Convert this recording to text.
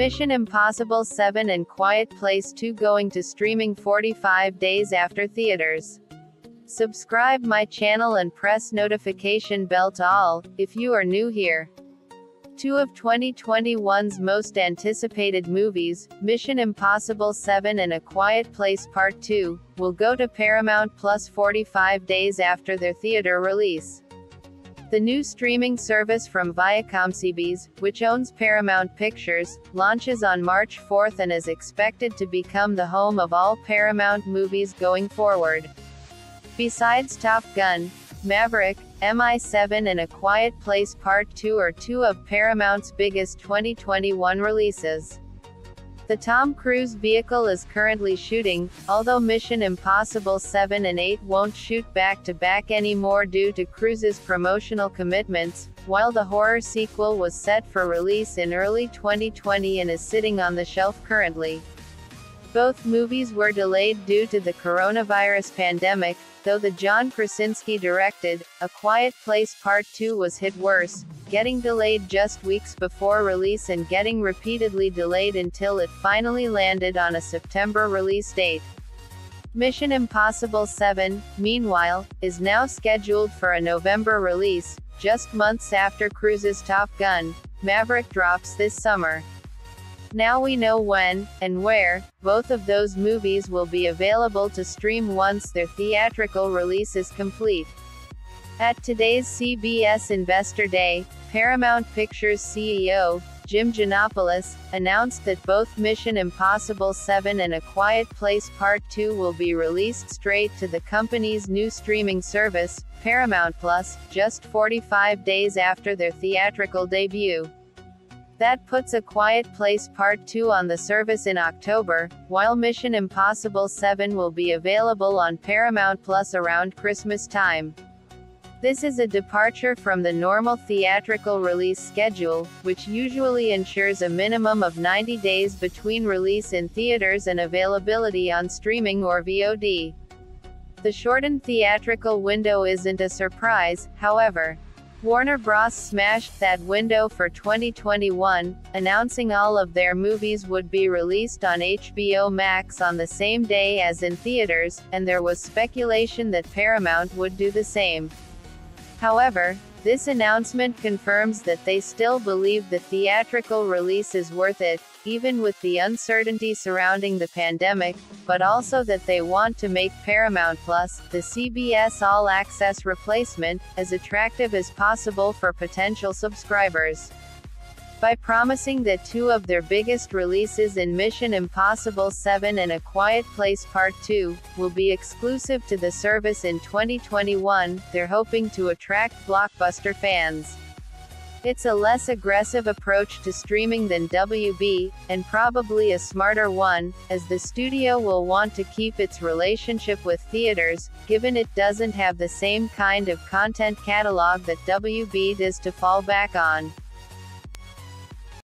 Mission Impossible 7 and Quiet Place 2 going to streaming 45 days after theaters. Subscribe my channel and press notification bell to all, if you are new here. Two of 2021's most anticipated movies, Mission Impossible 7 and A Quiet Place Part 2, will go to Paramount Plus 45 days after their theater release. The new streaming service from ViacomCBS, which owns Paramount Pictures, launches on March 4 and is expected to become the home of all Paramount movies going forward. Besides Top Gun, Maverick, MI7 and A Quiet Place Part 2 are two of Paramount's biggest 2021 releases. The Tom Cruise vehicle is currently shooting, although Mission Impossible 7 and 8 won't shoot back-to-back anymore due to Cruise's promotional commitments, while the horror sequel was set for release in early 2020 and is sitting on the shelf currently. Both movies were delayed due to the coronavirus pandemic, though the John Krasinski directed, A Quiet Place Part 2 was hit worse, getting delayed just weeks before release and getting repeatedly delayed until it finally landed on a September release date. Mission Impossible 7, meanwhile, is now scheduled for a November release, just months after Cruise's Top Gun, Maverick drops this summer. Now we know when, and where, both of those movies will be available to stream once their theatrical release is complete. At today's CBS Investor Day, Paramount Pictures CEO, Jim Giannopoulos, announced that both Mission Impossible 7 and A Quiet Place Part 2 will be released straight to the company's new streaming service, Paramount Plus, just 45 days after their theatrical debut. That puts A Quiet Place Part 2 on the service in October, while Mission Impossible 7 will be available on Paramount Plus around Christmas time. This is a departure from the normal theatrical release schedule, which usually ensures a minimum of 90 days between release in theaters and availability on streaming or VOD. The shortened theatrical window isn't a surprise, however. Warner Bros. Smashed that window for 2021, announcing all of their movies would be released on HBO Max on the same day as in theaters, and there was speculation that Paramount would do the same. However, this announcement confirms that they still believe the theatrical release is worth it, even with the uncertainty surrounding the pandemic, but also that they want to make Paramount Plus, the CBS All Access replacement, as attractive as possible for potential subscribers. By promising that two of their biggest releases in Mission Impossible 7 and A Quiet Place Part 2 will be exclusive to the service in 2021, they're hoping to attract blockbuster fans. It's a less aggressive approach to streaming than WB, and probably a smarter one, as the studio will want to keep its relationship with theaters, given it doesn't have the same kind of content catalog that WB does to fall back on.